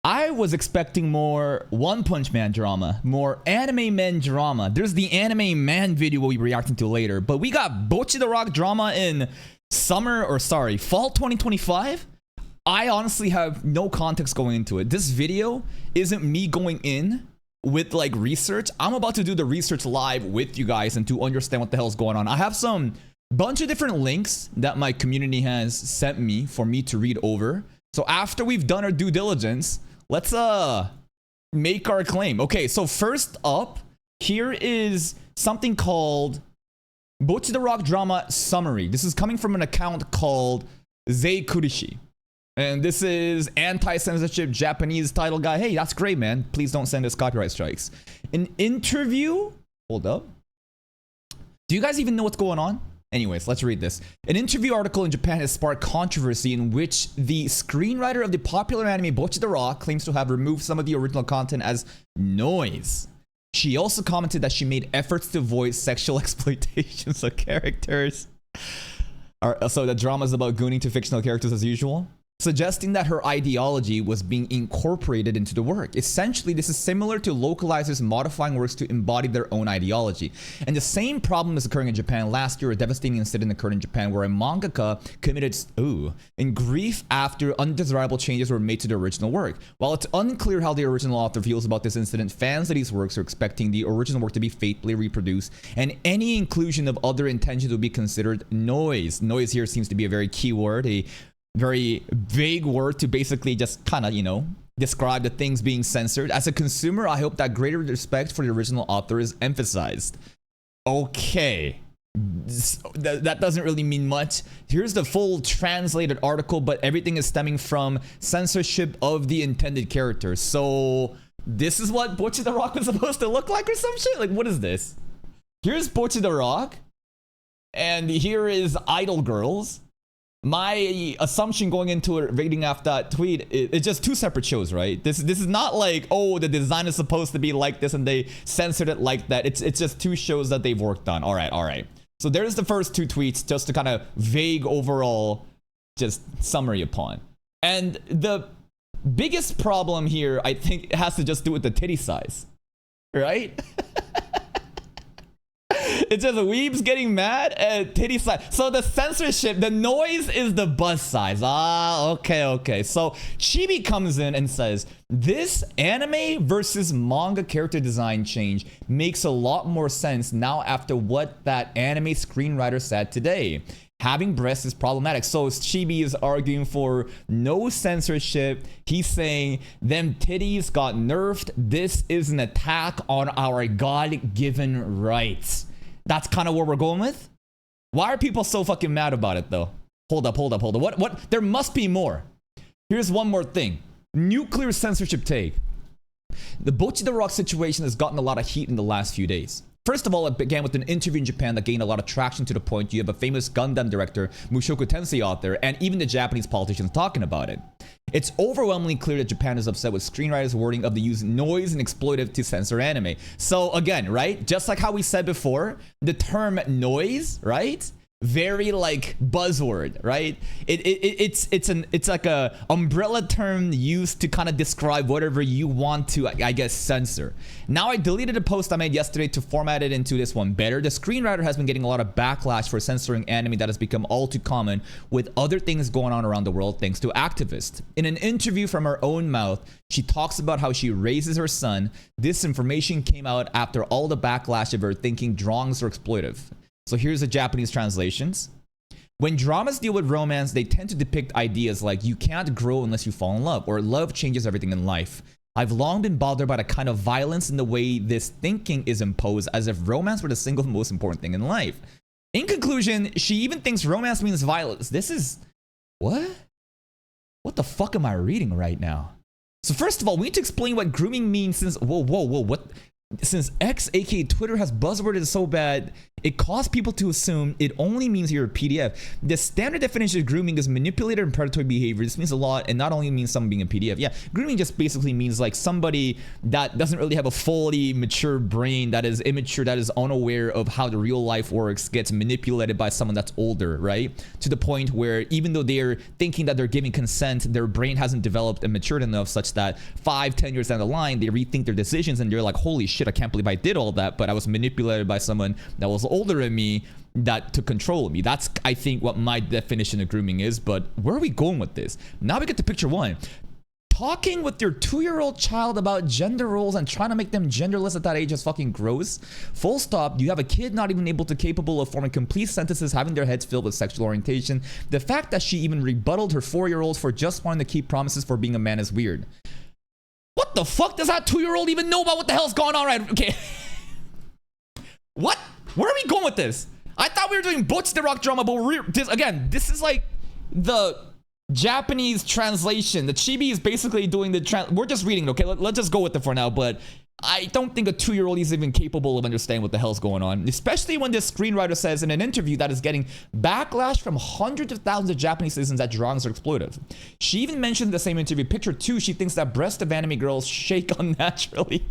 I was expecting more One Punch Man drama, more anime men drama. There's the anime man video we'll be reacting to later, but we got Bocchi the Rock drama in fall 2025. I honestly have no context going into it. This video isn't me going in with like research. I'm about to do the research live with you guys and to understand what the hell's going on. I have some bunch of different links that my community has sent me for me to read over. So after we've done our due diligence, let's make our claim. Okay, so first up, here is something called Bocchi the Rock Drama Summary. This is coming from an account called Zeikurishi. And this is anti-censorship Japanese title guy. Hey, that's great, man. Please don't send us copyright strikes. An interview. Hold up. Do you guys even know what's going on? Anyways, let's read this. An interview article in Japan has sparked controversy in which the screenwriter of the popular anime Bocchi the Rock claims to have removed some of the original content as noise. She also commented that she made efforts to avoid sexual exploitations of characters. So the drama is about gooning to fictional characters as usual, suggesting that her ideology was being incorporated into the work. Essentially, this is similar to localizers modifying works to embody their own ideology. And the same problem is occurring in Japan. Last year, a devastating incident occurred in Japan where a mangaka committed in grief after undesirable changes were made to the original work. While it's unclear how the original author feels about this incident, fans of these works are expecting the original work to be faithfully reproduced, and any inclusion of other intentions will be considered noise. Noise here seems to be a very key word, a very vague word to basically just kind of, you know, describe the things being censored. As a consumer, I hope that greater respect for the original author is emphasized. Okay. That doesn't really mean much. Here's the full translated article, but everything is stemming from censorship of the intended characters. So this is what Bocchi the Rock was supposed to look like or some shit? Like, what is this? Here's Bocchi the Rock. And here is Idol Girls. My assumption going into it, reading off that tweet, it's just two separate shows, right? This is not like, oh, the design is supposed to be like this and they censored it like that. It's just two shows that they've worked on. All right. So there's the first two tweets, just to kind of vague overall just summary upon. And the biggest problem here, I think, has to just do with the titty size, right? It's just weebs getting mad at titty size. So the censorship, the noise is the bust size. Okay. So Chibi comes in and says, this anime versus manga character design change makes a lot more sense now after what that anime screenwriter said today. Having breasts is problematic. So Chibi is arguing for no censorship. He's saying them titties got nerfed. This is an attack on our God-given rights. That's kind of where we're going with. Why are people so fucking mad about it though? Hold up. What? There must be more. Here's one more thing. Nuclear censorship take. The Bocchi the Rock situation has gotten a lot of heat in the last few days. First of all, it began with an interview in Japan that gained a lot of traction to the point you have a famous Gundam director, Mushoku Tensei author, and even the Japanese politicians talking about it. It's overwhelmingly clear that Japan is upset with screenwriters' wording of the use noise and exploitive to censor anime. So again, right? Just like how we said before, the term noise, right? Very like buzzword, right? It's like a umbrella term used to kind of describe whatever you want to, I guess, censor. Now I deleted a post I made yesterday to format it into this one better. The screenwriter has been getting a lot of backlash for censoring anime that has become all too common with other things going on around the world thanks to activists. In an interview from her own mouth, she talks about how she raises her son. This information came out after all the backlash of her thinking drawings are exploitive. So here's the Japanese translations. When dramas deal with romance, they tend to depict ideas like you can't grow unless you fall in love, or love changes everything in life. I've long been bothered by the kind of violence in the way this thinking is imposed, as if romance were the single most important thing in life. In conclusion, she even thinks romance means violence. This is... what? What the fuck am I reading right now? So first of all, we need to explain what grooming means since... Whoa, what? since X, aka Twitter, has buzzworded so bad, it caused people to assume it only means you're a PDF. The standard definition of grooming is manipulator and predatory behavior. This means a lot, and not only means someone being a PDF. Yeah, grooming just basically means like somebody that doesn't really have a fully mature brain, that is immature, that is unaware of how the real life works, gets manipulated by someone that's older, right? To the point where even though they're thinking that they're giving consent, their brain hasn't developed and matured enough such that 5-10 years down the line, they rethink their decisions and they're like, holy shit, I can't believe I did all that, but I was manipulated by someone that was older than me that took control of me. That's, I think, what my definition of grooming is. But where are we going with this? Now we get to picture one. Talking with your 2-year-old child about gender roles and trying to make them genderless at that age is fucking gross. Full stop. You have a kid not even capable of forming complete sentences, having their heads filled with sexual orientation. The fact that she even rebutted her 4-year-old for just wanting to keep promises for being a man is weird. What the fuck does that 2-year-old even know about what the hell's going on right? Okay. What? Where are we going with this? I thought we were doing Bocchi the Rock Drama, but this is like the Japanese translation. The Chibi is basically doing the we're just reading it, okay? Let's just go with it for now, but I don't think a 2-year-old is even capable of understanding what the hell's going on, especially when this screenwriter says in an interview that is getting backlash from hundreds of thousands of Japanese citizens that drawings are exploitive. She even mentioned in the same interview, picture 2, she thinks that breasts of anime girls shake unnaturally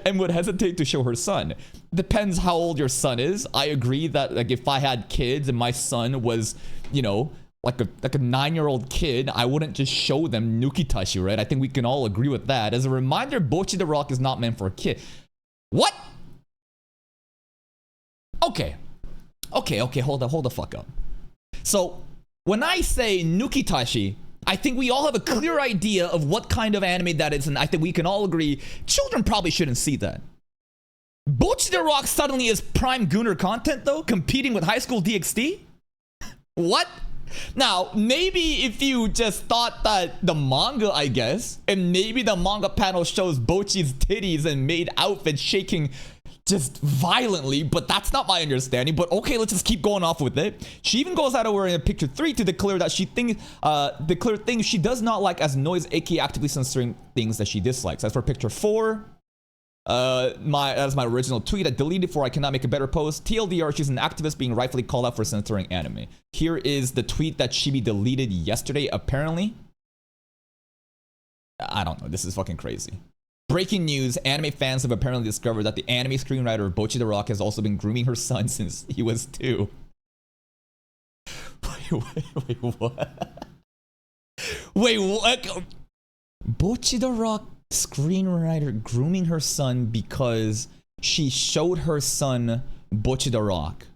and would hesitate to show her son. Depends how old your son is. I agree that like if I had kids and my son was, you know, like a 9-year-old kid, I wouldn't just show them Nukitashi, right? I think we can all agree with that. As a reminder, Bocchi the Rock is not meant for a kid. What? Okay, hold the fuck up. So, when I say Nukitashi, I think we all have a clear idea of what kind of anime that is, and I think we can all agree children probably shouldn't see that. Bocchi the Rock suddenly is prime Gooner content, though, competing with High School DxD? What? Now, maybe if you just thought that the manga, I guess, and maybe the manga panel shows Bocchi's titties and maid outfits shaking just violently, but that's not my understanding. But okay, let's just keep going off with it. She even goes out of her in picture 3 to declare that she thinks, declare things she does not like as noise, aka actively censoring things that she dislikes. As for picture 4, that's my original tweet. I deleted for I cannot make a better post. TLDR, she's an activist being rightfully called out for censoring anime. Here is the tweet that Chibi deleted yesterday, apparently. I don't know, this is fucking crazy. Breaking news, anime fans have apparently discovered that the anime screenwriter of Bocchi the Rock has also been grooming her son since he was 2. Wait, what? Wait, what? Bocchi the Rock screenwriter grooming her son because she showed her son Bocchi the Rock.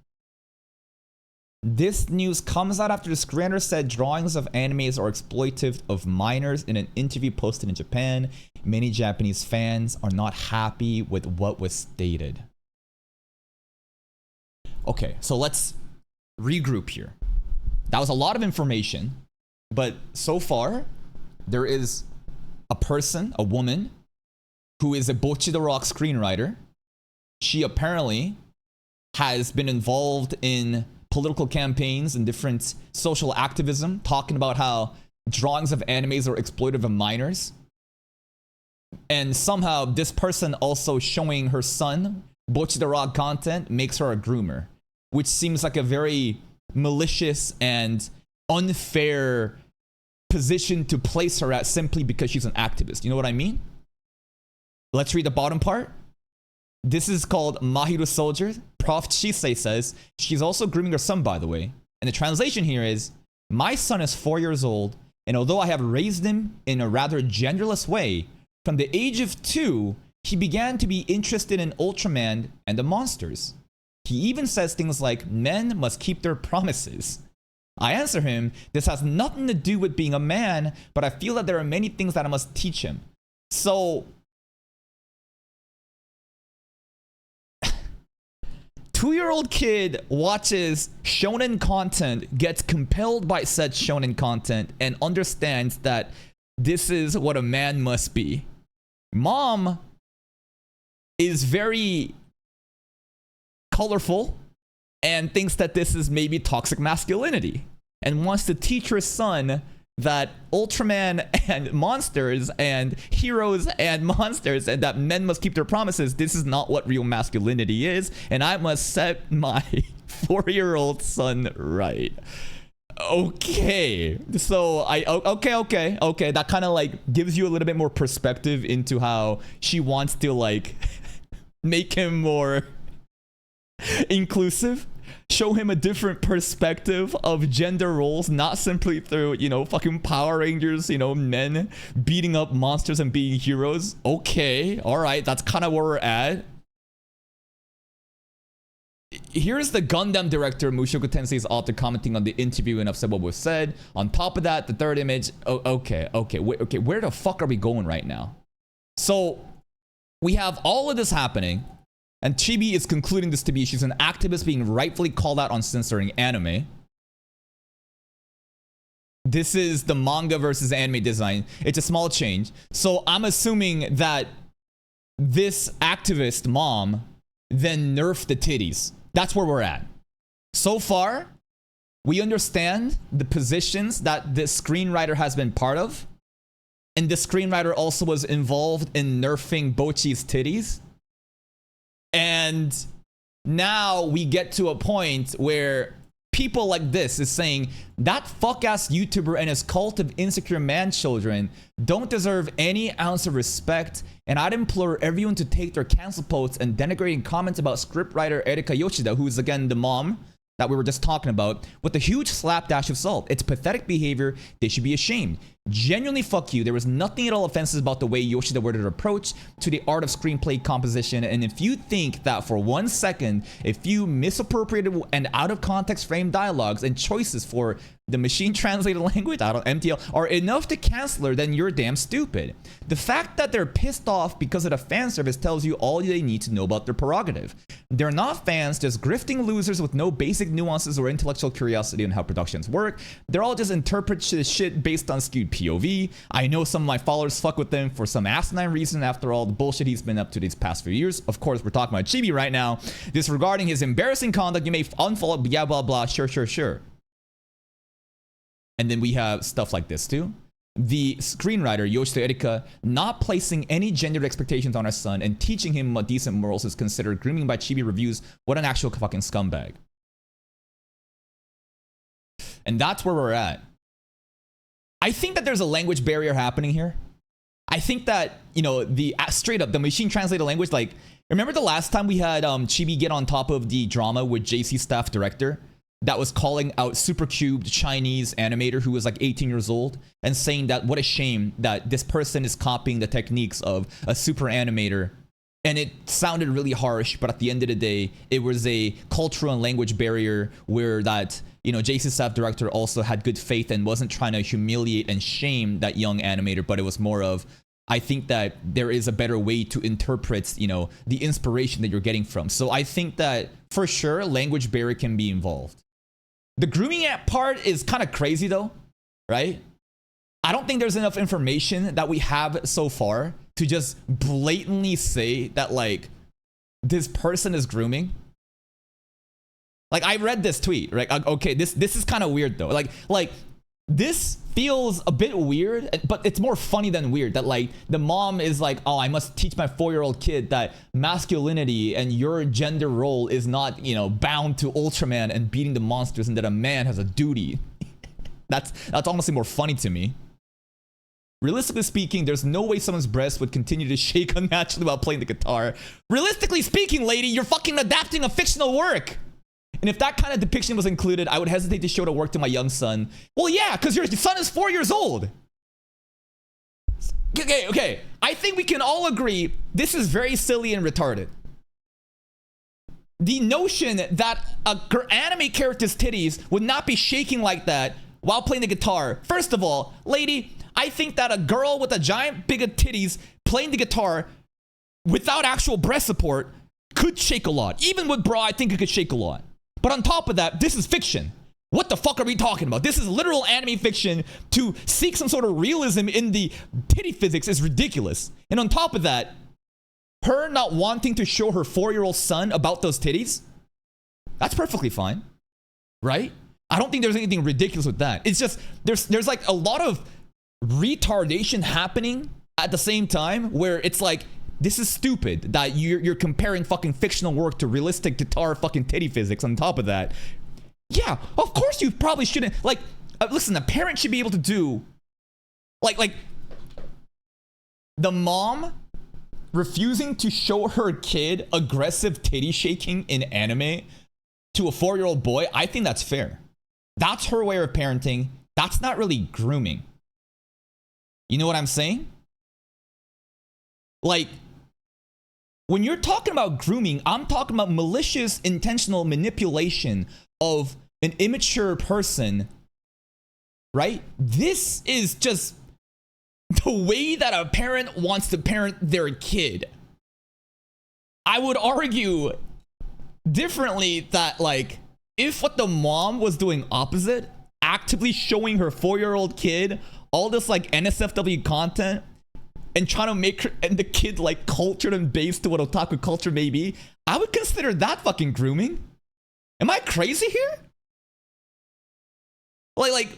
This news comes out after the screenwriter said drawings of animes are exploitive of minors in an interview posted in Japan. Many Japanese fans are not happy with what was stated. Okay, so let's regroup here. That was a lot of information, but so far there is a person, a woman, who is a Bocchi the Rock screenwriter. She apparently has been involved in political campaigns and different social activism, talking about how drawings of animes are exploitive of minors. And somehow this person also showing her son Bocchi the Rock content makes her a groomer, which seems like a very malicious and unfair position to place her at simply because she's an activist. You know what I mean? Let's read the bottom part. This is called Mahiru Soldier. Prof. Chisei says, she's also grooming her son, by the way. And the translation here is, my son is 4 years old, and although I have raised him in a rather genderless way, from the age of 2, he began to be interested in Ultraman and the monsters. He even says things like, men must keep their promises. I answer him, this has nothing to do with being a man, but I feel that there are many things that I must teach him. So, 2-year-old kid watches shonen content, gets compelled by said shonen content, and understands that this is what a man must be. Mom is very colorful and thinks that this is maybe toxic masculinity and wants to teach her son that Ultraman and monsters and heroes and monsters, and that men must keep their promises. This is not what real masculinity is, and I must set my 4-year-old son right. Okay, so okay, that kind of like gives you a little bit more perspective into how she wants to like make him more inclusive, show him a different perspective of gender roles, not simply through, you know, fucking Power Rangers, you know, men beating up monsters and being heroes. Okay, all right, that's kind of where we're at. Here's the Gundam director Mushoku Tensei's author commenting on the interview and upset what was said. On top of that, the third image. Oh, okay, where the fuck are we going right now? So we have all of this happening, and Chibi is concluding this to be she's an activist being rightfully called out on censoring anime. This is the manga versus anime design. It's a small change. So I'm assuming that this activist mom then nerfed the titties. That's where we're at. So far, we understand the positions that this screenwriter has been part of. And the screenwriter also was involved in nerfing Bocchi's titties. And now we get to a point where people like this is saying that fuck-ass YouTuber and his cult of insecure man-children don't deserve any ounce of respect, and I'd implore everyone to take their cancel posts and denigrating comments about scriptwriter Erika Yoshida, who is again the mom that we were just talking about, with a huge slapdash of salt. It's pathetic behavior. They should be ashamed. Genuinely fuck you. There was nothing at all offensive about the way Yoshida worded her approach to the art of screenplay composition, and if you think that for 1 second, if you misappropriated and out of context framed dialogues and choices for the machine translated language, I don't MTL, are enough to cancel her, then you're damn stupid. The fact that they're pissed off because of the fan service tells you all they need to know about their prerogative. They're not fans, just grifting losers with no basic nuances or intellectual curiosity on how productions work. They're all just interpret shit based on skewed POV. I know some of my followers fuck with them for some asinine reason after all the bullshit he's been up to these past few years. Of course, we're talking about Chibi right now. Disregarding his embarrassing conduct, you may unfollow, blah, blah, blah, sure. And then we have stuff like this too. The screenwriter, Yoshida Erika, not placing any gendered expectations on her son and teaching him what decent morals is considered grooming by Chibi reviews. What an actual fucking scumbag. And that's where we're at. I think that there's a language barrier happening here. I think that, you know, the straight up, the machine translated language, like, remember the last time we had Chibi get on top of the drama with JC staff director that was calling out supercubed Chinese animator who was like 18 years old and saying that what a shame that this person is copying the techniques of a super animator. And it sounded really harsh, but at the end of the day, it was a cultural and language barrier where that, you know, JC staff director also had good faith and wasn't trying to humiliate and shame that young animator, but it was more of, I think that there is a better way to interpret, you know, the inspiration that you're getting from. So I think that for sure, language barrier can be involved. The grooming app part is kind of crazy though, right? I don't think there's enough information that we have so far to just blatantly say that like this person is grooming. Like I read this tweet, right? Okay, this is kind of weird though. Like this feels a bit weird, but it's more funny than weird that like the mom is like, oh, I must teach my 4-year-old kid that masculinity and your gender role is not, you know, bound to Ultraman and beating the monsters, and that a man has a duty. That's honestly more funny to me. Realistically speaking, there's no way someone's breast would continue to shake unnaturally while playing the guitar. Realistically speaking, lady, you're fucking adapting a fictional work. And if that kind of depiction was included, I would hesitate to show the work to my young son. Well, yeah, because your son is 4 years old. Okay. I think we can all agree this is very silly and retarded. The notion that an anime character's titties would not be shaking like that while playing the guitar. First of all, lady, I think that a girl with a giant big titties playing the guitar without actual breast support could shake a lot. Even with bra, I think it could shake a lot. But on top of that, this is fiction. What the fuck are we talking about? This is literal anime fiction. To seek some sort of realism in the titty physics is ridiculous. And on top of that, her not wanting to show her 4-year-old son about those titties, that's perfectly fine, right? I don't think there's anything ridiculous with that. It's just there's like a lot of retardation happening at the same time where it's like, this is stupid that you're comparing fucking fictional work to realistic guitar fucking titty physics on top of that. Yeah, of course you probably shouldn't. Like, listen, a parent should be able to do, like the mom refusing to show her kid aggressive titty shaking in anime to a 4-year-old boy. I think that's fair. That's her way of parenting. That's not really grooming. You know what I'm saying? Like, when you're talking about grooming, I'm talking about malicious, intentional manipulation of an immature person, right? This is just the way that a parent wants to parent their kid. I would argue differently that, like, if what the mom was doing opposite, actively showing her 4-year-old kid all this like NSFW content and trying to make her and the kid like cultured and based to what otaku culture may be, I would consider that fucking grooming. Am I crazy here? Like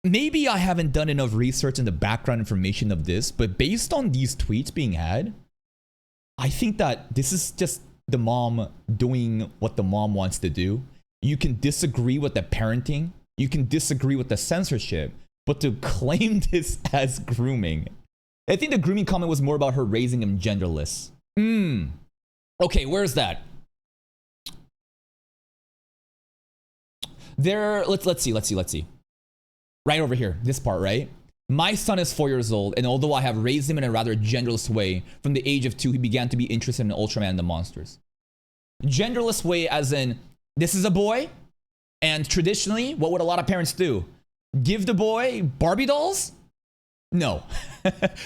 maybe I haven't done enough research in the background information of this, but based on these tweets being had, I think that this is just the mom doing what the mom wants to do. You can disagree with the parenting, you can disagree with the censorship, but to claim this as grooming, I think the grooming comment was more about her raising him genderless. Okay, where's that? There, let's see. Right over here, this part, right? My son is 4 years old, and although I have raised him in a rather genderless way, from the age of 2, he began to be interested in Ultraman and the monsters. Genderless way as in, this is a boy, and traditionally, what would a lot of parents do? Give the boy Barbie dolls? No.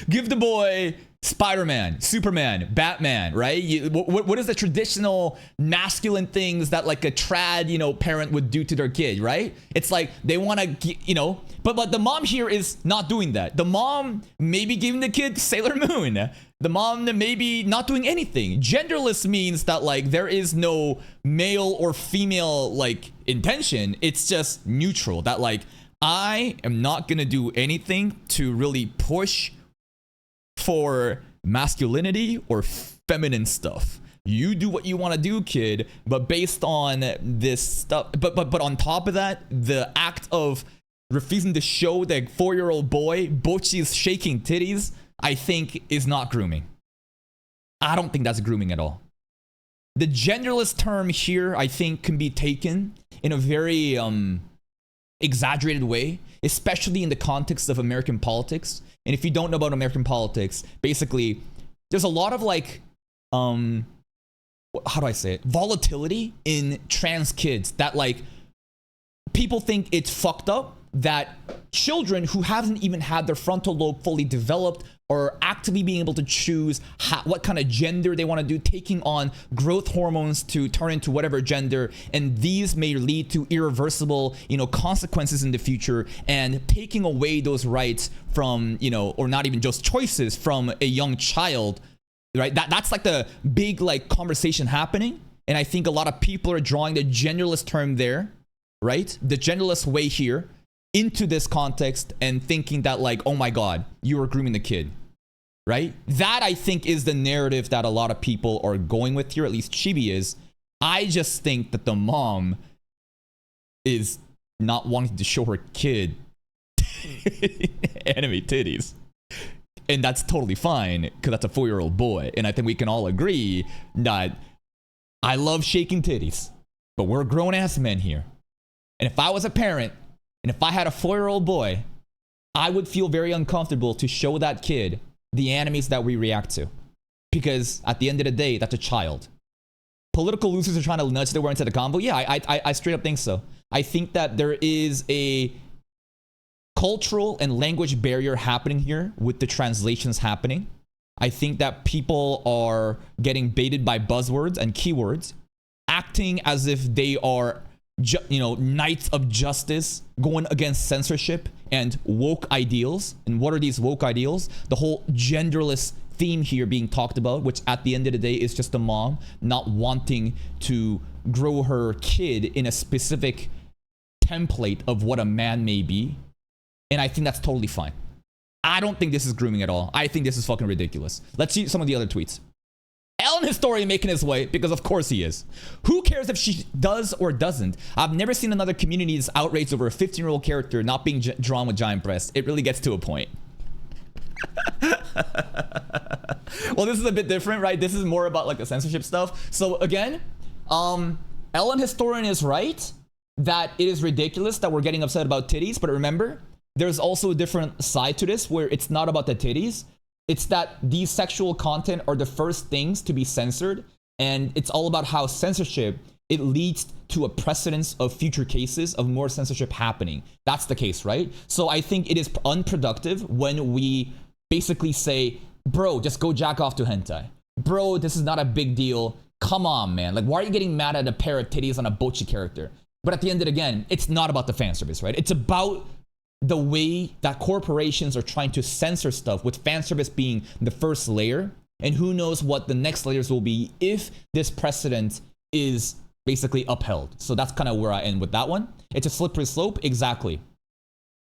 Give the boy Spider-Man, Superman, Batman, right? What is the traditional masculine things that like a trad, parent would do to their kid, right? It's like they want to, but the mom here is not doing that. The mom maybe giving the kid Sailor Moon. The mom maybe not doing anything. Genderless means that like there is no male or female like intention. It's just neutral. That like I am not gonna do anything to really push for masculinity or feminine stuff. You do what you want to do, kid, but based on this stuff, but on top of that, the act of refusing to show the 4-year-old boy Bocchi's shaking titties, I think is not grooming. I don't think that's grooming at all. The genderless term here, I think, can be taken in a very exaggerated way, especially in the context of American politics. And if you don't know about American politics, basically, there's a lot of like, how do I say it? Volatility in trans kids that like, people think it's fucked up that children who haven't even had their frontal lobe fully developed are actively being able to choose what kind of gender they want to do, taking on growth hormones to turn into whatever gender, and these may lead to irreversible, consequences in the future, and taking away those rights from, or not even just choices from a young child, right? That's like the big like conversation happening, and I think a lot of people are drawing the genderless term there, right? The genderless way here into this context and thinking that like, oh my God, you are grooming the kid, right? That I think is the narrative that a lot of people are going with here, at least Chibi is. I just think that the mom is not wanting to show her kid anime titties. And that's totally fine because that's a 4-year-old boy. And I think we can all agree that I love shaking titties, but we're grown ass men here. And if I was a parent, and if I had a 4-year-old boy, I would feel very uncomfortable to show that kid the animes that we react to. Because at the end of the day, that's a child. Political losers are trying to nudge their way into the combo. Yeah, I straight up think so. I think that there is a cultural and language barrier happening here with the translations happening. I think that people are getting baited by buzzwords and keywords, acting as if they are knights of justice, going against censorship and woke ideals. And what are these woke ideals? The whole genderless theme here being talked about, which at the end of the day is just a mom not wanting to grow her kid in a specific template of what a man may be. And I think that's totally fine. I don't think this is grooming at all. I think this is fucking ridiculous. Let's see some of the other tweets. Ellen Historian making his way, because of course he is. Who cares if she does or doesn't? I've never seen another community that's outraged over a 15-year-old character not being drawn with giant breasts. It really gets to a point. Well, this is a bit different, right? This is more about like the censorship stuff. So again, Ellen Historian is right that it is ridiculous that we're getting upset about titties. But remember, there's also a different side to this where it's not about the titties. It's that these sexual content are the first things to be censored. And it's all about how censorship, it leads to a precedence of future cases of more censorship happening. That's the case, right? So I think it is unproductive when we basically say, bro, just go jack off to hentai. Bro, this is not a big deal. Come on, man. Like, why are you getting mad at a pair of titties on a Bocchi character? But at the end of it, again, it's not about the fan service, right? It's about the way that corporations are trying to censor stuff, with fan service being the first layer. And who knows what the next layers will be if this precedent is basically upheld. So that's kind of where I end with that one. It's a slippery slope. Exactly.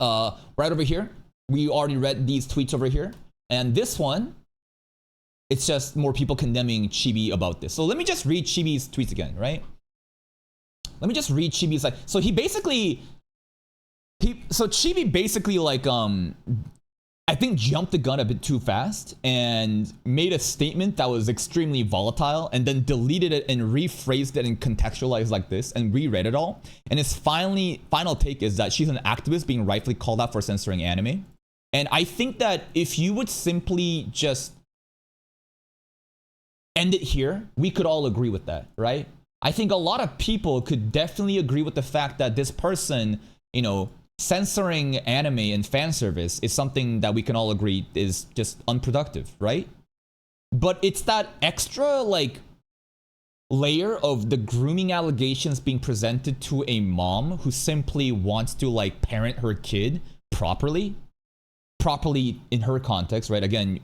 Right over here, we already read these tweets over here. And this one, it's just more people condemning Chibi about this. So let me just read Chibi's tweets again, right? Let me just read Chibi's, like, so he basically, so Chibi basically like, I think jumped the gun a bit too fast and made a statement that was extremely volatile and then deleted it and rephrased it and contextualized like this and reread it all. And his final take is that she's an activist being rightfully called out for censoring anime. And I think that if you would simply just end it here, we could all agree with that, right? I think a lot of people could definitely agree with the fact that this person, you know, censoring anime and fan service is something that we can all agree is just unproductive, right? But it's that extra like layer of the grooming allegations being presented to a mom who simply wants to like parent her kid properly in her context, right? Again,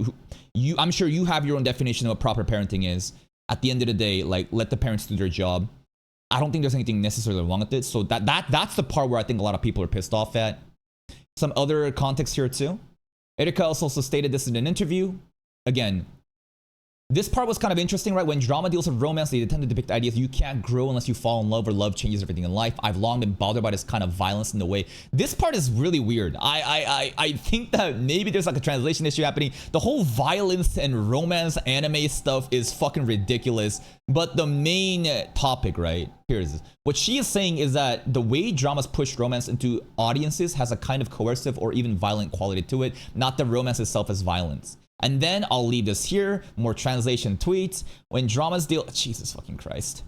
I'm sure you have your own definition of what proper parenting is. At the end of the day, like, let the parents do their job. I don't think there's anything necessarily wrong with it. So that's the part where I think a lot of people are pissed off at. Some other context here too. Erika also stated this in an interview. Again, this part was kind of interesting, right? When drama deals with romance, they tend to depict ideas you can't grow unless you fall in love, or love changes everything in life. I've long been bothered by this kind of violence in the way. This part is really weird. I think that maybe there's like a translation issue happening. The whole violence and romance anime stuff is fucking ridiculous. But the main topic, right, here is this. What she is saying is that the way dramas push romance into audiences has a kind of coercive or even violent quality to it, not the romance itself as violence. And then I'll leave this here. More translation tweets. When dramas deal... Jesus fucking Christ.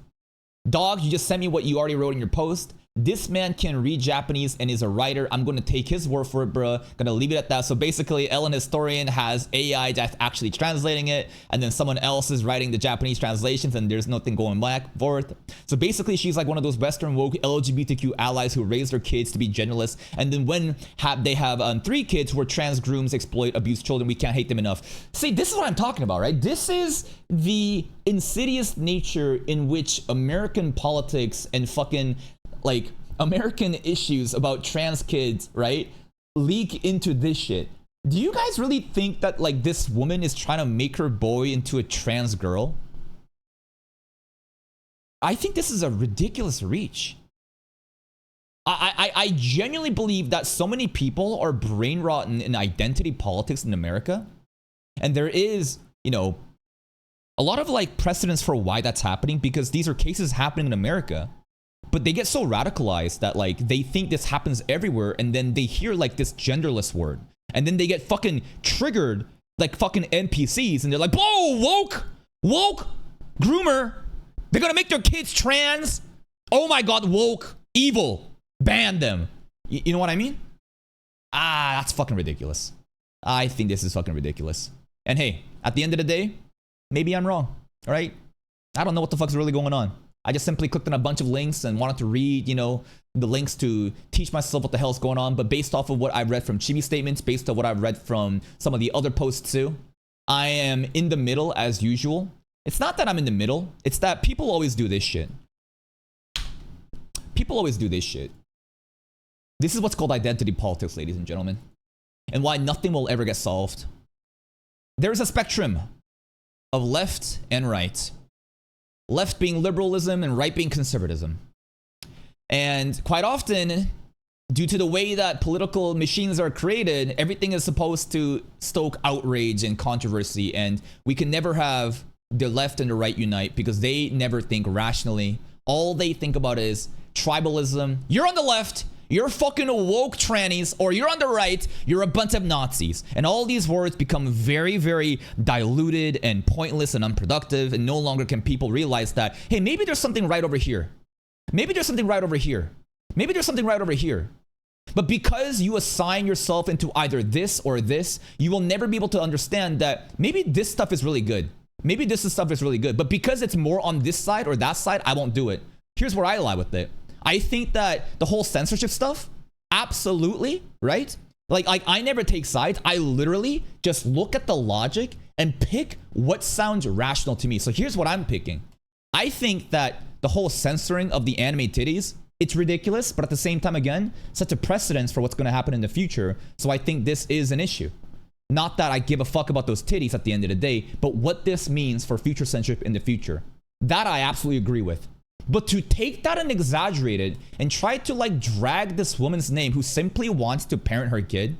Dog, you just sent me what you already wrote in your post. This man can read Japanese and is a writer. I'm going to take his word for it, bruh. Gonna leave it at that. So basically, Ellen Historian has AI that's actually translating it, and then someone else is writing the Japanese translations, and there's nothing going back and forth. So basically, she's like one of those Western woke LGBTQ allies who raise their kids to be genderless, and then when they have 3 kids who are trans grooms, exploit, abuse children, we can't hate them enough. See, this is what I'm talking about, right? This is the insidious nature in which American politics and fucking like American issues about trans kids, right, leak into this shit. Do you guys really think that like this woman is trying to make her boy into a trans girl? I think this is a ridiculous reach. I genuinely believe that so many people are brain rotten in identity politics in America. And there is, you know, a lot of like precedents for why that's happening, because these are cases happening in America. But they get so radicalized that like they think this happens everywhere, and then they hear like this genderless word, and then they get fucking triggered like fucking NPCs, and they're like, whoa, woke groomer, they're gonna make their kids trans. Oh my god, woke, evil, ban them. You know what I mean? That's fucking ridiculous. I think this is fucking ridiculous. And hey, at the end of the day, maybe I'm wrong, all right? I don't know what the fuck's really going on. I just simply clicked on a bunch of links and wanted to read, you know, the links to teach myself what the hell's going on. But based off of what I've read from Chibi statements, based on what I've read from some of the other posts too, I am in the middle as usual. It's not that I'm in the middle. It's that people always do this shit. People always do this shit. This is what's called identity politics, ladies and gentlemen, and why nothing will ever get solved. There's a spectrum of left and right. Left being liberalism and right being conservatism. And quite often, due to the way that political machines are created, everything is supposed to stoke outrage and controversy, and we can never have the left and the right unite because they never think rationally. All they think about is tribalism. You're on the left, you're fucking woke trannies, or you're on the right, you're a bunch of Nazis. And all these words become very, very diluted and pointless and unproductive, and no longer can people realize that, hey, maybe there's something right over here. Maybe there's something right over here. Maybe there's something right over here. But because you assign yourself into either this or this, you will never be able to understand that maybe this stuff is really good. Maybe this stuff is really good. But because it's more on this side or that side, I won't do it. Here's where I lie with it. I think that the whole censorship stuff, absolutely, right? Like I never take sides. I literally just look at the logic and pick what sounds rational to me. So here's what I'm picking. I think that the whole censoring of the anime titties, it's ridiculous, but at the same time, again, sets a precedence for what's going to happen in the future. So I think this is an issue. Not that I give a fuck about those titties at the end of the day, but what this means for future censorship in the future. That I absolutely agree with. But to take that and exaggerate it and try to like drag this woman's name who simply wants to parent her kid,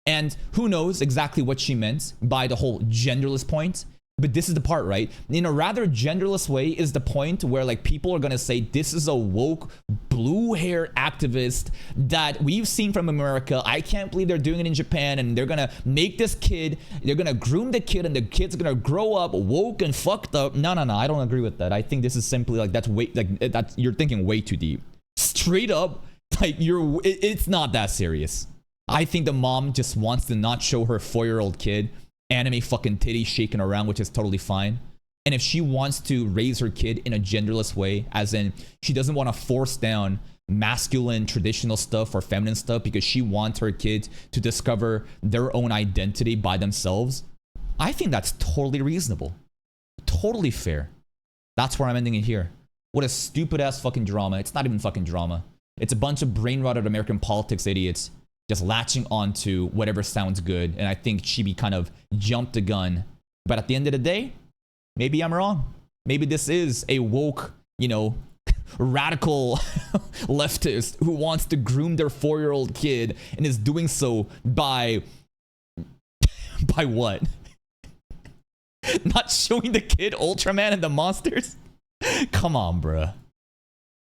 and who knows exactly what she meant by the whole genderless point. But this is the part, right? In a rather genderless way is the point where like people are gonna say this is a woke blue hair activist that we've seen from America. I can't believe they're doing it in Japan, and they're gonna make this kid, they're gonna groom the kid, and the kid's gonna grow up woke and fucked up. No, I don't agree with that. I think this is simply like that's you're thinking way too deep. Straight up, like it's not that serious. I think the mom just wants to not show her 4-year-old kid anime fucking titties shaking around, which is totally fine. And if she wants to raise her kid in a genderless way, as in she doesn't want to force down masculine traditional stuff or feminine stuff because she wants her kids to discover their own identity by themselves, I think that's totally reasonable. Totally fair. That's where I'm ending it here. What a stupid ass fucking drama. It's not even fucking drama. It's a bunch of brain rotted American politics idiots just latching onto whatever sounds good. And I think Chibi kind of jumped the gun. But at the end of the day, maybe I'm wrong. Maybe this is a woke, you know, radical leftist who wants to groom their 4-year-old kid and is doing so by what? Not showing the kid Ultraman and the monsters? Come on, bruh.